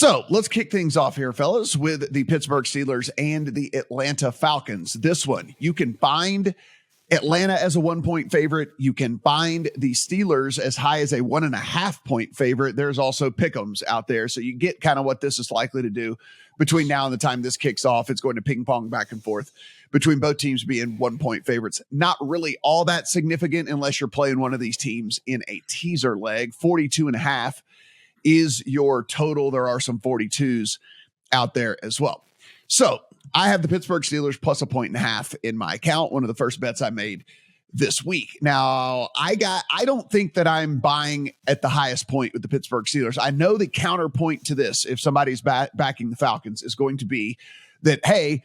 So let's kick things off here, fellas, with the Pittsburgh Steelers and the Atlanta Falcons. This one, you can find Atlanta as a 1-point favorite. You can find the Steelers as high as a 1.5-point favorite. There's also pick'ems out there. So you get kind of what this is likely to do between now and the time this kicks off. It's going to ping pong back and forth between both teams being 1-point favorites. Not really all that significant unless you're playing one of these teams in a teaser leg. 42.5 is your total. There are some 42s out there as well. So I have the Pittsburgh Steelers plus 1.5 in my account. One of the first bets I made this week. Now I don't think that I'm buying at the highest point with the Pittsburgh Steelers. I know the counterpoint to this, if somebody's backing the Falcons, is going to be that, hey,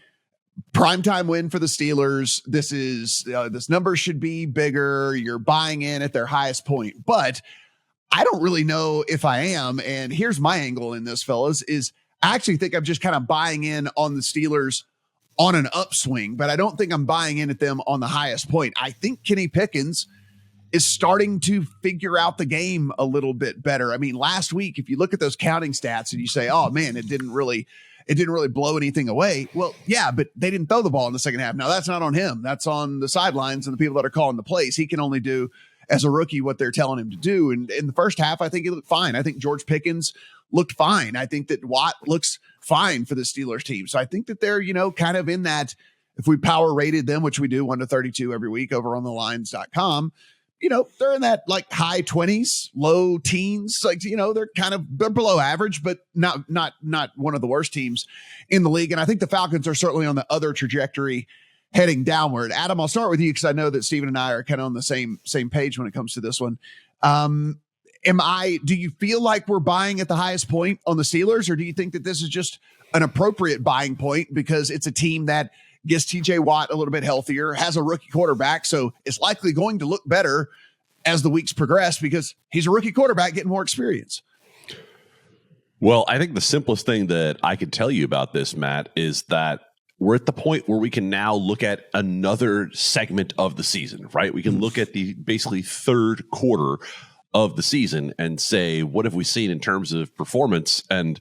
primetime win for the Steelers. This is this number should be bigger. You're buying in at their highest point, but I don't really know if I am. And here's my angle in this, fellas, is I actually think I'm just kind of buying in on the Steelers on an upswing, but I don't think I'm buying in at them on the highest point. I think Kenny Pickens is starting to figure out the game a little bit better. I mean, last week, if you look at those counting stats and you say, oh man, it didn't really blow anything away. Well, yeah, but they didn't throw the ball in the second half. Now that's not on him. That's on the sidelines and the people that are calling the plays. He can only do as a rookie what they're telling him to do. And in the first half, I think he looked fine. I think George Pickens looked fine. I think that Watt looks fine for the Steelers team. So I think that they're, kind of in that, if we power rated them, which we do 1-32 every week over on TheLines.com, they're in that like high 20s, low teens. Like, they're below average, but not one of the worst teams in the league. And I think the Falcons are certainly on the other trajectory heading downward. Adam, I'll start with you because I know that Steven and I are kind of on the same page when it comes to this one. Do you feel like we're buying at the highest point on the Steelers, or do you think that this is just an appropriate buying point because it's a team that gets TJ Watt a little bit healthier, has a rookie quarterback, so it's likely going to look better as the weeks progress because he's a rookie quarterback getting more experience? Well, I think the simplest thing that I can tell you about this, Matt, is that we're at the point where we can now look at another segment of the season, right? We can look at the basically third quarter of the season and say, what have we seen in terms of performance? And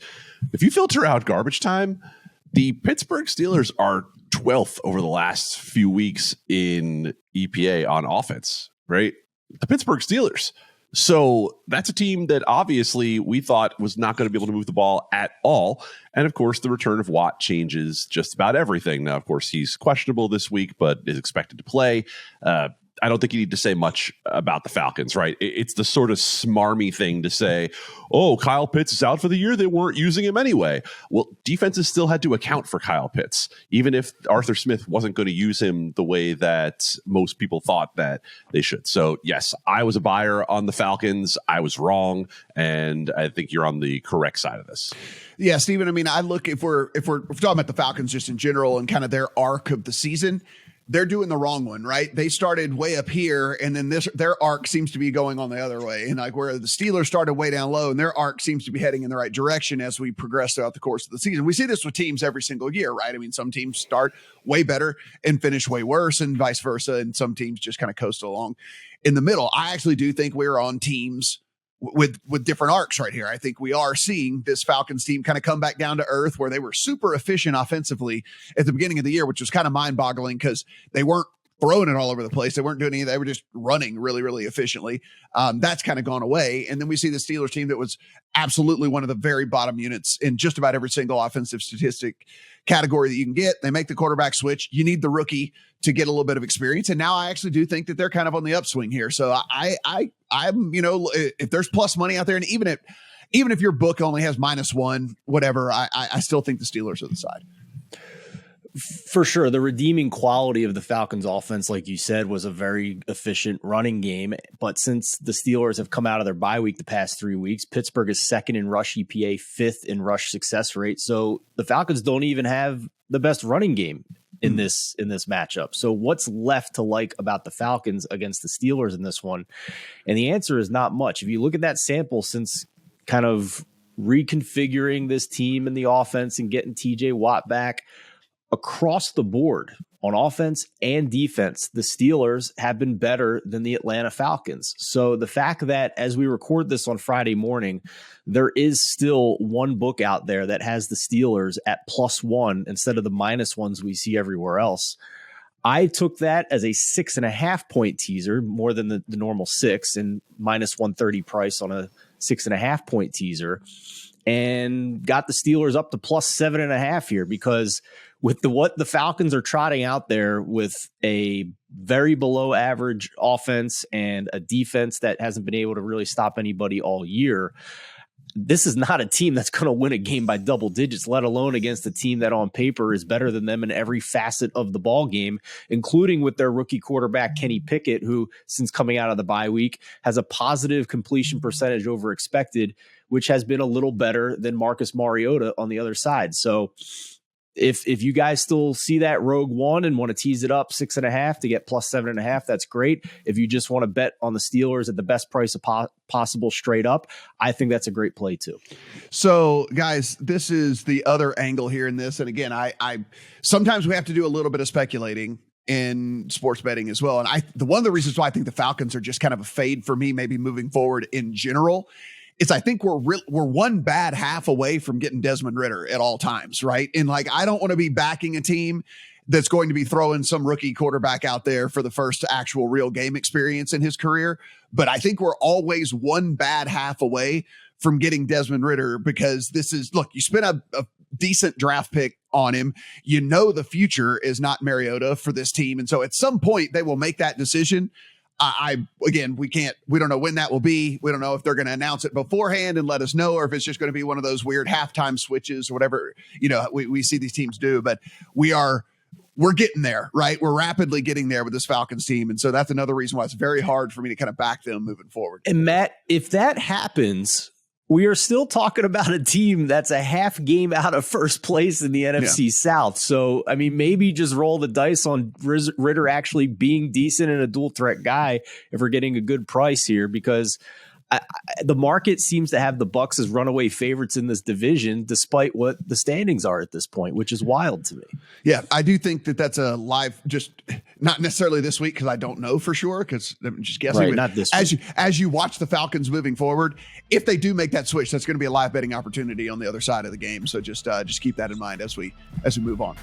if you filter out garbage time, the Pittsburgh Steelers are 12th over the last few weeks in EPA on offense, right? The Pittsburgh Steelers. So that's a team that obviously we thought was not going to be able to move the ball at all. And of course, the return of Watt changes just about everything. Now, of course, he's questionable this week, but is expected to play. I don't think you need to say much about the Falcons, right? It's the sort of smarmy thing to say, oh, Kyle Pitts is out for the year. They weren't using him anyway. Well, defenses still had to account for Kyle Pitts, even if Arthur Smith wasn't going to use him the way that most people thought that they should. So, yes, I was a buyer on the Falcons. I was wrong, and I think you're on the correct side of this. Yeah, Steven, I mean, I look, if we're talking about the Falcons just in general and kind of their arc of the season, they're doing the wrong one, right? They started way up here, and then their arc seems to be going on the other way. And like where the Steelers started way down low, and their arc seems to be heading in the right direction as we progress throughout the course of the season. We see this with teams every single year, right? I mean, some teams start way better and finish way worse, and vice versa. And some teams just kind of coast along in the middle. I actually do think we're on teams with different arcs right here. I think we are seeing this Falcons team kind of come back down to earth where they were super efficient offensively at the beginning of the year, which was kind of mind boggling because they weren't throwing it all over the place. They weren't doing anything. They were just running really, really efficiently. That's kind of gone away. And then we see the Steelers team that was absolutely one of the very bottom units in just about every single offensive statistic category that you can get. They make the quarterback switch. You need the rookie to get a little bit of experience. And now I actually do think that they're kind of on the upswing here. So I'm, if there's plus money out there, and even if your book only has -1, whatever, I still think the Steelers are the side. For sure. The redeeming quality of the Falcons offense, like you said, was a very efficient running game. But since the Steelers have come out of their bye week the past 3 weeks, Pittsburgh is second in rush EPA, fifth in rush success rate. So the Falcons don't even have the best running game in this matchup. So what's left to like about the Falcons against the Steelers in this one? And the answer is not much. If you look at that sample since kind of reconfiguring this team and the offense and getting TJ Watt back, across the board on offense and defense, the Steelers have been better than the Atlanta Falcons. So the fact that as we record this on Friday morning, there is still one book out there that has the Steelers at +1 instead of the -1s we see everywhere else. I took that as a 6.5 point teaser, more than the normal 6, and -130 price on a 6.5 point teaser, and got the Steelers up to +7.5 here, because with what the Falcons are trotting out there with a very below average offense and a defense that hasn't been able to really stop anybody all year, this is not a team that's going to win a game by double digits, let alone against a team that on paper is better than them in every facet of the ball game, including with their rookie quarterback, Kenny Pickett, who since coming out of the bye week has a positive completion percentage over expected, which has been a little better than Marcus Mariota on the other side. So if you guys still see that rogue one and want to tease it up 6.5 to get +7.5, that's great. If you just want to bet on the Steelers at the best price possible straight up, I think that's a great play too. So guys, this is the other angle here in this. And again, I sometimes we have to do a little bit of speculating in sports betting as well. And one of the reasons why I think the Falcons are just kind of a fade for me, maybe moving forward in general, is I think we're one bad half away from getting Desmond Ridder at all times, right? And like, I don't want to be backing a team that's going to be throwing some rookie quarterback out there for the first actual real game experience in his career. But I think we're always one bad half away from getting Desmond Ridder, because this is, look, you spent a decent draft pick on him. You know, the future is not Mariota for this team. And so at some point they will make that decision. Again, we don't know when that will be. We don't know if they're going to announce it beforehand and let us know, or if it's just going to be one of those weird halftime switches or whatever, we see these teams do, but we're getting there, right? We're rapidly getting there with this Falcons team. And so that's another reason why it's very hard for me to kind of back them moving forward. And Matt, if that happens, we are still talking about a team that's a half game out of first place in the NFC South. So, I mean, maybe just roll the dice on Ridder actually being decent and a dual threat guy if we're getting a good price here, because the market seems to have the Bucs as runaway favorites in this division, despite what the standings are at this point, which is wild to me. Yeah, I do think that that's a live, just not necessarily this week, because I don't know for sure, because I'm just guessing. Right, not this week. As you watch the Falcons moving forward, if they do make that switch, that's going to be a live betting opportunity on the other side of the game. So just keep that in mind as we move on.